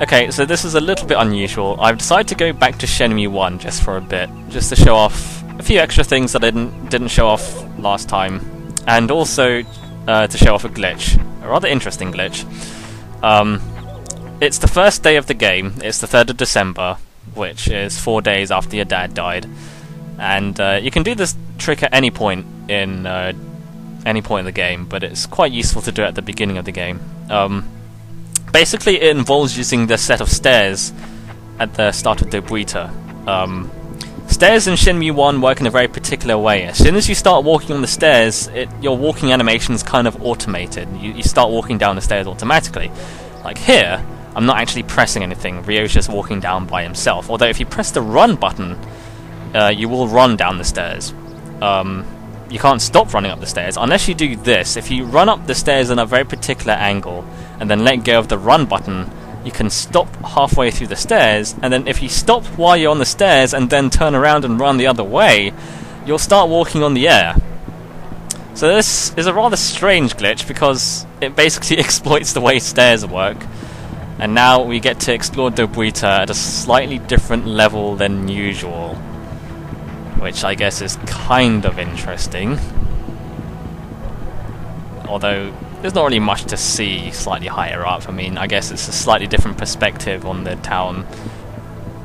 Okay, so this is a little bit unusual. I've decided to go back to Shenmue 1 just for a bit, just to show off a few extra things that I didn't show off last time, and also to show off a glitch, a rather interesting glitch. It's the first day of the game. It's the 3rd of December, which is 4 days after your dad died, and you can do this trick at any point in the game, but it's quite useful to do it at the beginning of the game. Basically, it involves using the set of stairs at the start of Dobuita. Stairs in Shenmue 1 work in a very particular way. As soon as you start walking on the stairs, your walking animation is kind of automated. You start walking down the stairs automatically. Like here, I'm not actually pressing anything. Ryo's just walking down by himself. Although if you press the run button, you will run down the stairs. You can't stop running up the stairs unless you do this. If you run up the stairs in a very particular angle and then let go of the run button, you can stop halfway through the stairs, and then if you stop while you're on the stairs and then turn around and run the other way, you'll start walking on the air. So this is a rather strange glitch because it basically exploits the way stairs work, and now we get to explore Dobuita at a slightly different level than usual, which I guess is kind of interesting. Although there's not really much to see slightly higher up. I mean, I guess it's a slightly different perspective on the town.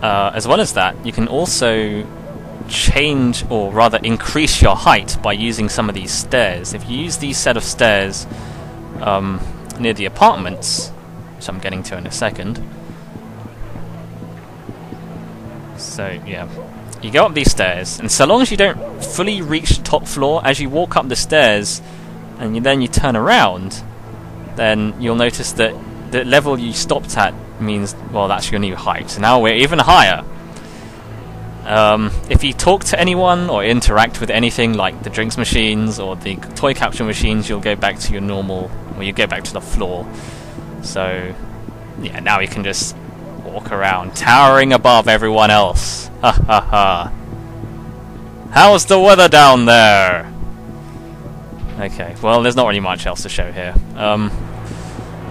As well as that, you can also change, or rather increase your height by using some of these stairs. If you use these set of stairs near the apartments, which I'm getting to in a second. So, yeah. You go up these stairs, and so long as you don't fully reach the top floor, as you walk up the stairs, and then you turn around, then you'll notice that the level you stopped at means, well, that's your new height. So now we're even higher. If you talk to anyone or interact with anything like the drinks machines or the toy capture machines, you'll go back to your normal, or you go back to the floor. So, yeah, now you can just walk around, towering above everyone else. Ha ha ha. How's the weather down there? Okay, well, there's not really much else to show here.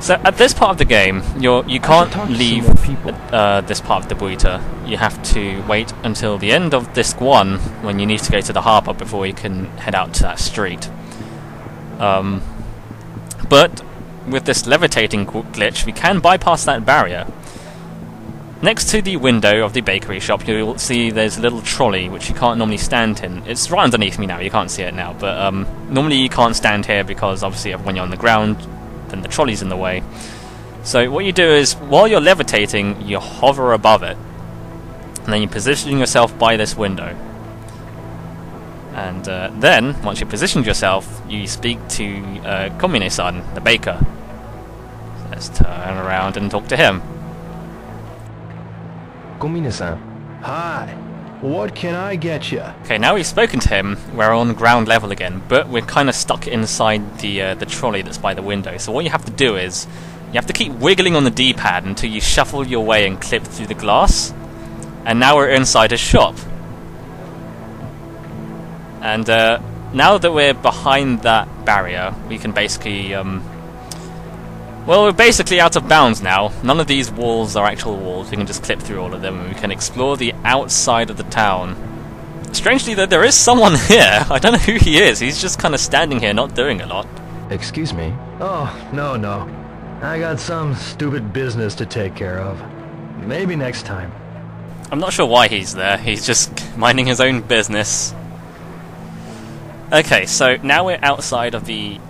So at this part of the game, you can't leave this part of the Dobuita. You have to wait until the end of Disc 1 when you need to go to the harbour before you can head out to that street. But with this levitating glitch, we can bypass that barrier. Next to the window of the bakery shop, you'll see there's a little trolley which you can't normally stand in. It's right underneath me now, you can't see it now, but normally you can't stand here because obviously when you're on the ground, then the trolley's in the way. So what you do is, while you're levitating, you hover above it, and then you position yourself by this window. And then, once you've positioned yourself, you speak to Komine-san, the baker. Let's turn around and talk to him. Komine-san. Hi. What can I get you? Okay, now we've spoken to him, we're on ground level again, but we're kind of stuck inside the trolley that's by the window. So what you have to do is, you have to keep wiggling on the D-pad until you shuffle your way and clip through the glass. And now we're inside a shop. And now that we're behind that barrier, we can basically... well, we're basically out of bounds now. None of these walls are actual walls. We can just clip through all of them, and we can explore the outside of the town. Strangely, though, there is someone here. I don't know who he is. He's just kind of standing here, not doing a lot. Excuse me? Oh, no. I got some stupid business to take care of. Maybe next time. I'm not sure why he's there. He's just minding his own business. Okay, so now we're outside of the...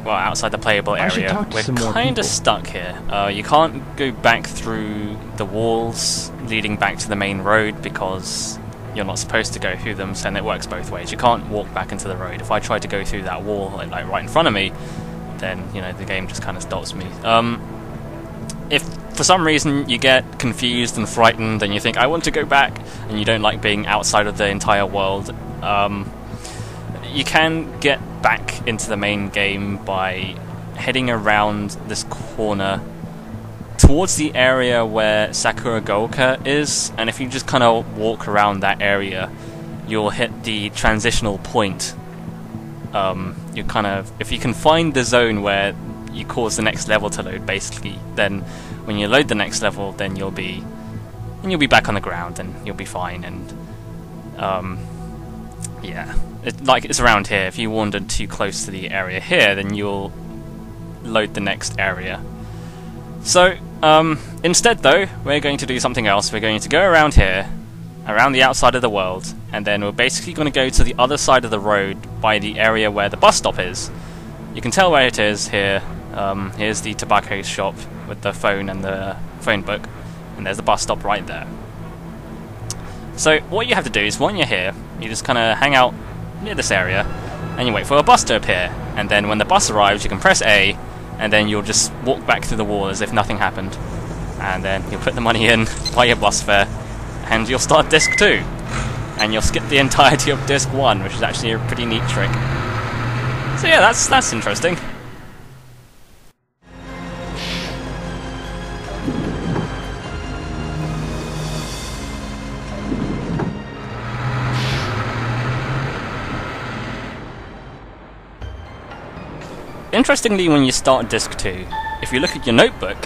well, outside the playable area. We're kind of stuck here. You can't go back through the walls leading back to the main road because you're not supposed to go through them, and it works both ways. You can't walk back into the road. If I try to go through that wall, like right in front of me, then, you know, the game just kind of stops me. If for some reason you get confused and frightened and you think, I want to go back, and you don't like being outside of the entire world, you can get back into the main game by heading around this corner towards the area where Sakura Gaoka is, and if you just kind of walk around that area, you'll hit the transitional point. If you can find the zone where you cause the next level to load, basically, then when you load the next level, then you'll be back on the ground and you'll be fine. And yeah, it's around here. If you wandered too close to the area here, then you'll load the next area. So instead, though, we're going to do something else. We're going to go around here, around the outside of the world, and then we're basically going to go to the other side of the road by the area where the bus stop is. You can tell where it is here. Here's the tobacco shop with the phone and the phone book, and there's the bus stop right there. So what you have to do is, when you're here, you just kind of hang out near this area, and you wait for a bus to appear, and then when the bus arrives, you can press A, and then you'll just walk back through the wall as if nothing happened, and then you'll put the money in, buy your bus fare, and you'll start disc 2, and you'll skip the entirety of disc 1, which is actually a pretty neat trick. So yeah, that's interesting. Interestingly, when you start disc 2, if you look at your notebook,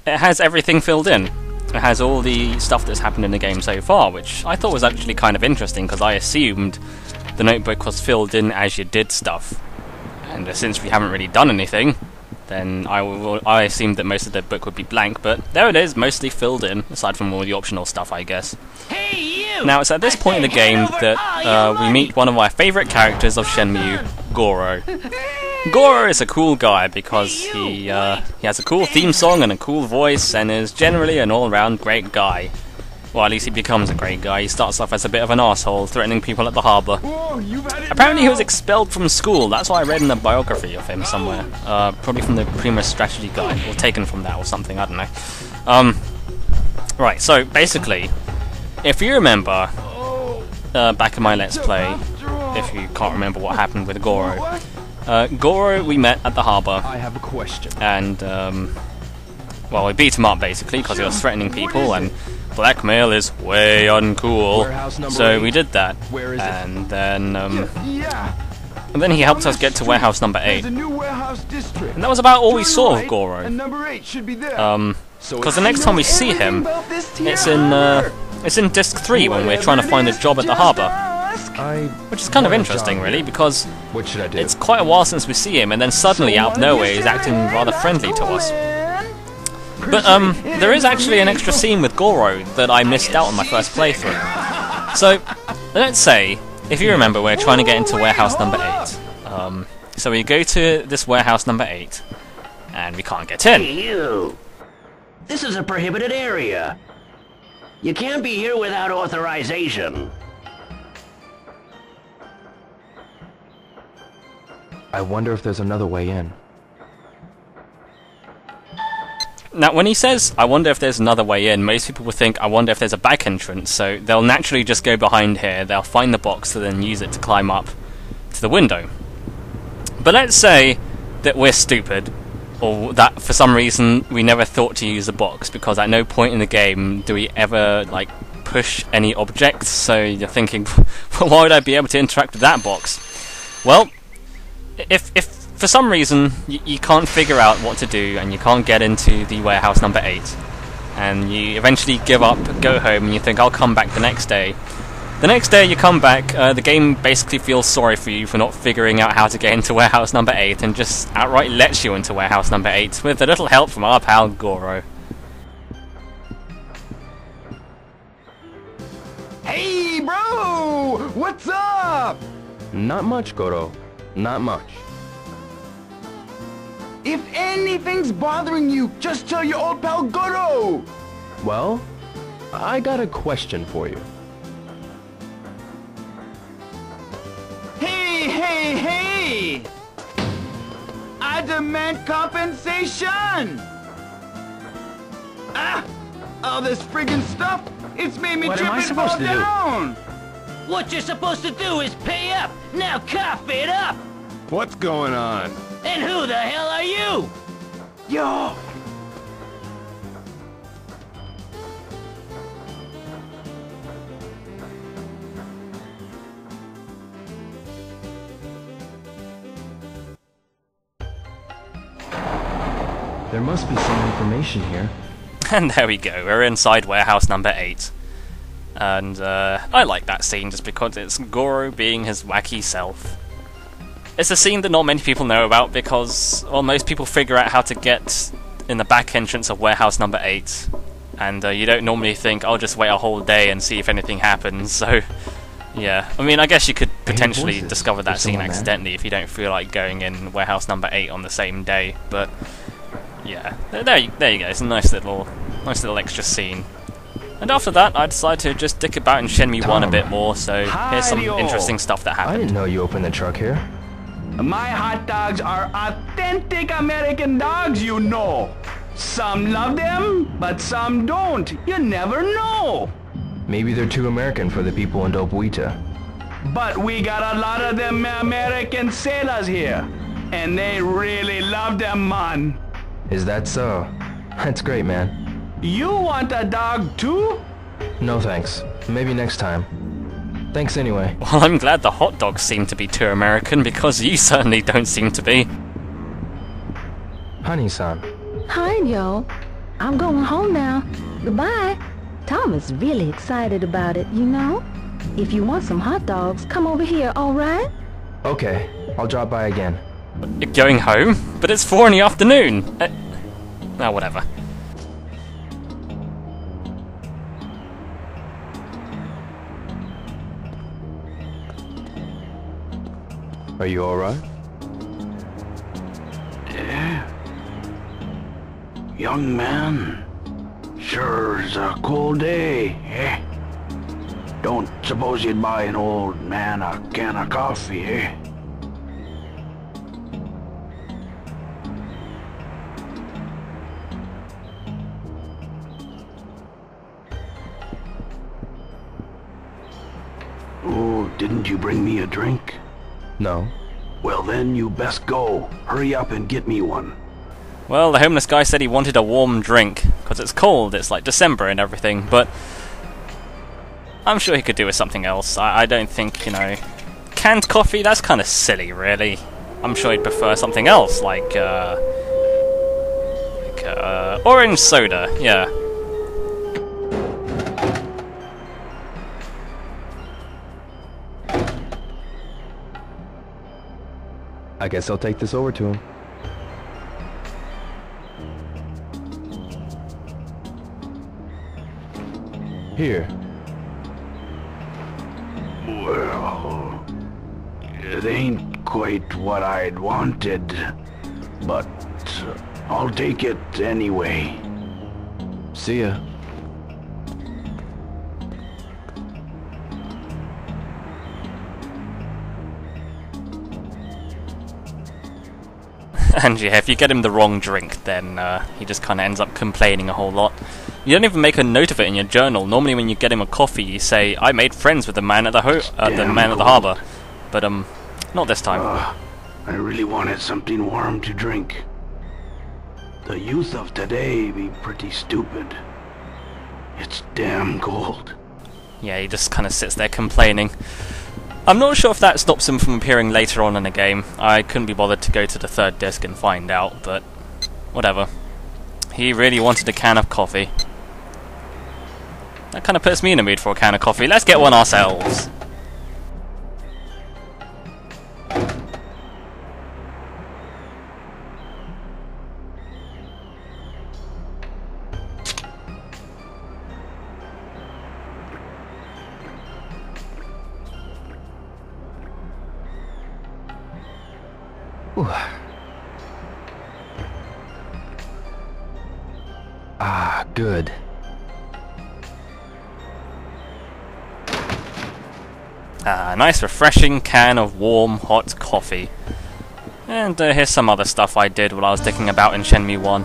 it has everything filled in. It has all the stuff that's happened in the game so far, which I thought was actually kind of interesting, because I assumed the notebook was filled in as you did stuff. And since we haven't really done anything, then I assumed that most of the book would be blank, but there it is, mostly filled in, aside from all the optional stuff, I guess. Hey, you! Now, it's at this point in the game that we meet one of my favourite characters of Shenmue, Goro. Goro is a cool guy because he has a cool theme song and a cool voice, and is generally an all-round great guy. Well, at least he becomes a great guy. He starts off as a bit of an asshole, threatening people at the harbour. Apparently he was expelled from school. That's what I read in a biography of him somewhere. Probably from the Prima Strategy Guide, or taken from that or something, I don't know. Right, so basically, if you remember, back in my Let's Play, if you can't remember what happened with Goro, Goro we met at the harbour. I have a question. And, well, we beat him up basically because he was threatening people, and blackmail is way uncool. So we did that. And then, and then he helped us get to warehouse number 8. And that was about all we saw of Goro. Because the next time we see him, it's in disc 3 when we're trying to find a job at the harbour. Which is kind of interesting, really, because it's quite a while since we see him, and then suddenly, out of nowhere, he's acting rather friendly to us. But there is actually an extra scene with Goro that I missed out on my first playthrough. So, let's say, if you remember, we're trying to get into warehouse number 8. So we go to this warehouse number 8, and we can't get in. Hey, you! This is a prohibited area. You can't be here without authorization. I wonder if there's another way in. Now, when he says, I wonder if there's another way in, most people will think, I wonder if there's a back entrance, so they'll naturally just go behind here, they'll find the box, and then use it to climb up to the window. But let's say that we're stupid, or that for some reason we never thought to use the box, because at no point in the game do we ever, like, push any objects, so you're thinking, well, why would I be able to interact with that box? Well, if for some reason you can't figure out what to do and you can't get into the warehouse number 8, and you eventually give up, go home, and you think, I'll come back the next day. The next day you come back, the game basically feels sorry for you for not figuring out how to get into warehouse number 8, and just outright lets you into warehouse number 8 with a little help from our pal Goro. Hey, bro! What's up? Not much, Goro. Not much. If anything's bothering you, just tell your old pal Goro! Well, I got a question for you. Hey, hey, hey! I demand compensation! Ah! All this friggin' stuff, it's made me trip and fall down! What you're supposed to do is pay up! Now cough it up! What's going on? And who the hell are you? Yo! There must be some information here. And there we go, we're inside warehouse number 8. And I like that scene just because it's Goro being his wacky self. It's a scene that not many people know about because, well, most people figure out how to get in the back entrance of warehouse number 8. And you don't normally think, I'll just wait a whole day and see if anything happens, so... Yeah, I mean, I guess you could potentially discover that scene accidentally if you don't feel like going in warehouse number 8 on the same day, but... Yeah, there you go, it's a nice little extra scene. And after that, I decided to just dick about in Shenmue 1 a bit more, so here's some interesting stuff that happened. I didn't know you opened the truck here. My hot dogs are authentic American dogs, you know. Some love them, but some don't. You never know. Maybe they're too American for the people in Dobuita. But we got a lot of them American sailors here. And they really love them, man. Is that so? That's great, man. You want a dog too? No thanks. Maybe next time. Thanks anyway. Well, I'm glad the hot dogs seem to be too American, because you certainly don't seem to be. Honey-san. Hi, yo. I'm going home now. Goodbye. Tom is really excited about it, you know? If you want some hot dogs, come over here, alright? Okay, I'll drop by again. You're going home? But it's 4 in the afternoon! Oh, whatever. Are you alright? Yeah. Young man. Sure is a cold day, eh? Don't suppose you'd buy an old man a can of coffee, eh? Oh, didn't you bring me a drink? No. Well then, you best go. Hurry up and get me one. Well, the homeless guy said he wanted a warm drink, because it's cold, it's like December and everything, but I'm sure he could do with something else. I don't think, you know... Canned coffee? That's kind of silly, really. I'm sure he'd prefer something else, like orange soda, yeah. I guess I'll take this over to him. Here. Well, it ain't quite what I'd wanted, but I'll take it anyway. See ya. And yeah, if you get him the wrong drink, then he just kind of ends up complaining a whole lot. You don't even make a note of it in your journal. Normally when you get him a coffee, you say, I made friends with the man at the harbour. But, not this time. I really wanted something warm to drink. The youth of today be pretty stupid. It's damn cold. Yeah, he just kind of sits there complaining. I'm not sure if that stops him from appearing later on in the game. I couldn't be bothered to go to the 3rd disc and find out, but whatever. He really wanted a can of coffee. That kind of puts me in the mood for a can of coffee. Let's get one ourselves. Ooh. Ah, good. Nice refreshing can of warm, hot coffee. And here's some other stuff I did while I was dicking about in Shenmue 1.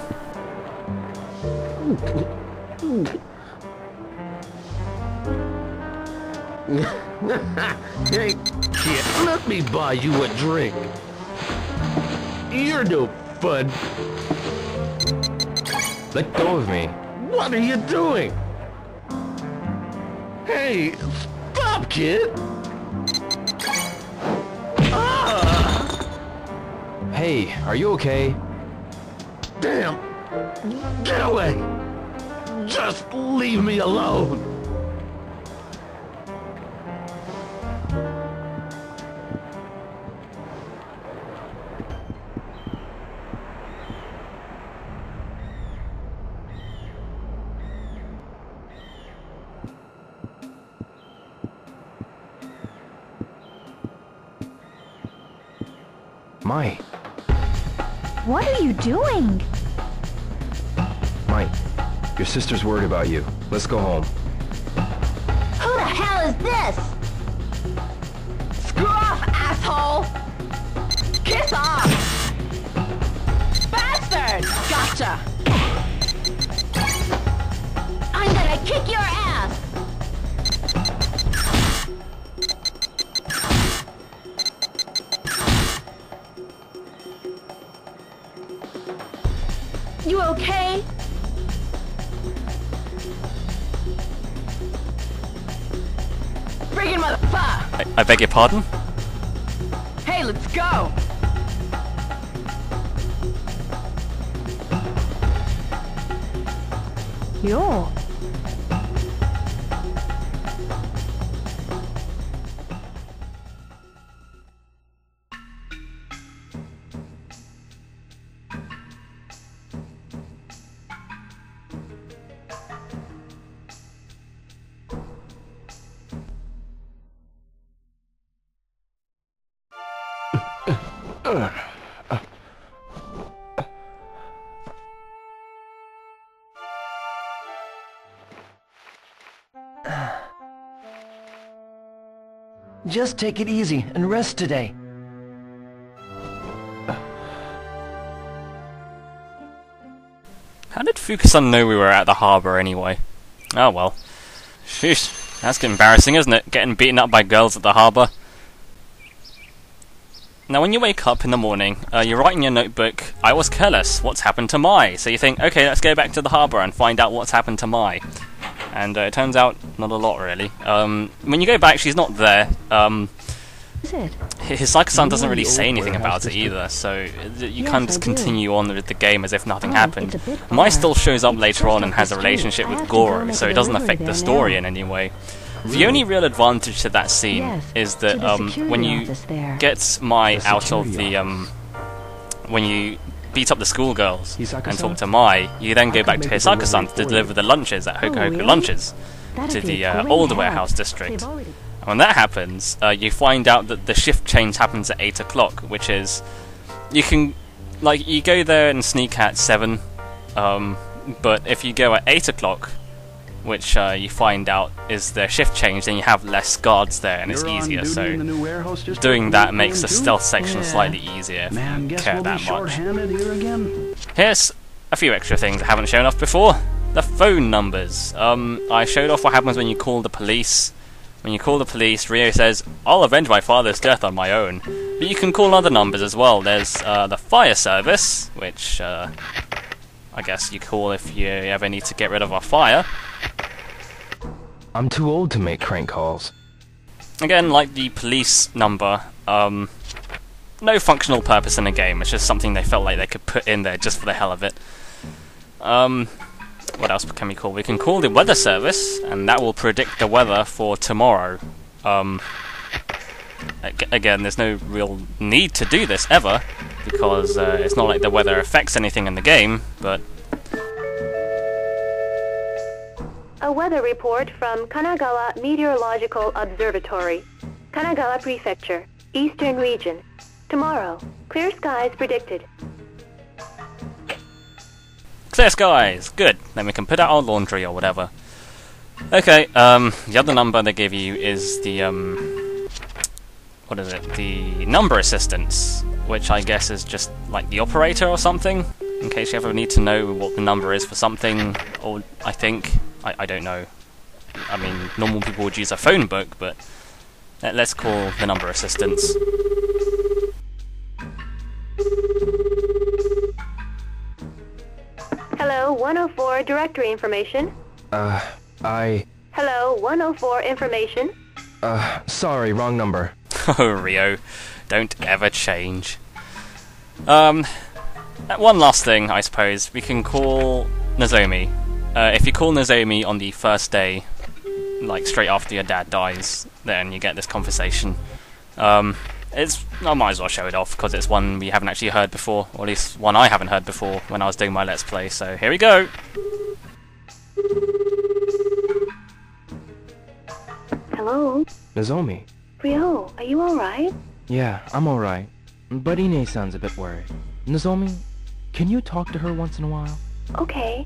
Hey, kid, let me buy you a drink. You're no fun. Let go of me. What are you doing? Hey, stop, kid. Ah! Hey, are you okay? Damn, Get away! Just leave me alone! Mai, What are you doing? Mai, your sister's worried about you. Let's go home. Who the hell is this? Screw off, asshole! Kiss off! Bastard! Gotcha! I'm gonna kick your ass! You okay? Friggin' motherfucker! I beg your pardon? Hey, let's go! Yo. Just take it easy and rest today. How did Fukusan know we were at the harbour anyway? Oh well. Sheesh, that's embarrassing, isn't it? Getting beaten up by girls at the harbour. Now when you wake up in the morning, you write in your notebook, I was careless, what's happened to Mai? So you think, okay, let's go back to the harbour and find out what's happened to Mai. And it turns out, not a lot really. When you go back, she's not there. Hisaka-san doesn't really say anything about it either, so you can't just continue on with the game as if nothing happened. Mai still shows up later on and has a relationship with Goro, so it doesn't affect the story in any way. The only real advantage to that scene is that when you get Mai out of the when you beat up the schoolgirls and talk to Mai, you then go back to Hisaka-san to deliver the lunches at Hokuhoku Lunches to the old warehouse district. And when that happens, you find out that the shift change happens at 8 o'clock, which is you can you go there and sneak at 7, but if you go at 8 o'clock, which you find out is the shift change, then you have less guards there and it's easier, so doing that makes the stealth section slightly easier if you care that much. Here's a few extra things I haven't shown off before. The phone numbers. I showed off what happens when you call the police. When you call the police, Ryo says, I'll avenge my father's death on my own. But you can call other numbers as well. There's the fire service, which I guess you call if you ever need to get rid of a fire. I'm too old to make crank calls. Again, like the police number, no functional purpose in the game, it's just something they felt like they could put in there just for the hell of it. What else can we call? We can call the weather service, and that will predict the weather for tomorrow. Again, there's no real need to do this ever, because it's not like the weather affects anything in the game, but... A weather report from Kanagawa Meteorological Observatory, Kanagawa Prefecture, Eastern Region. Tomorrow, clear skies predicted. Clear skies! Good. Then we can put out our laundry or whatever. Okay, the other number they give you is the, what is it? The number assistance, which I guess is just like the operator or something, in case you ever need to know what the number is for something, or I think. I don't know. I mean, normal people would use a phone book, but let's call the number assistance. Hello, 104 directory information. Hello, 104 information. Sorry, wrong number. Oh, Ryo, don't ever change. One last thing, I suppose. We can call Nozomi. If you call Nozomi on the first day, like straight after your dad dies, then you get this conversation. I might as well show it off, because it's one we haven't actually heard before, or at least one I haven't heard before when I was doing my Let's Play, so here we go! Hello? Nozomi. Ryo, are you alright? Yeah, I'm alright. But Ine-san's a bit worried. Nozomi, can you talk to her once in a while? Okay.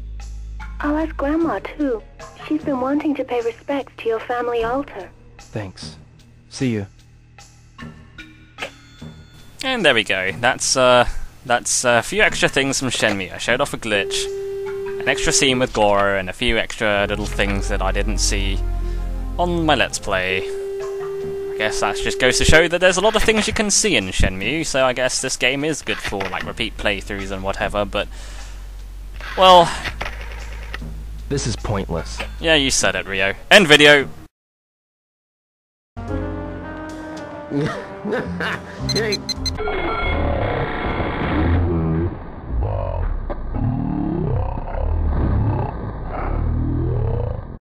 I'll ask Grandma, too. She's been wanting to pay respects to your family altar. Thanks. See you. And there we go. That's a few extra things from Shenmue. I showed off a glitch, an extra scene with Goro, and a few extra little things that I didn't see on my Let's Play. I guess that just goes to show that there's a lot of things you can see in Shenmue, so I guess this game is good for, like, repeat playthroughs and whatever, but... well... this is pointless. Yeah, you said it, Ryo. End video! Hey.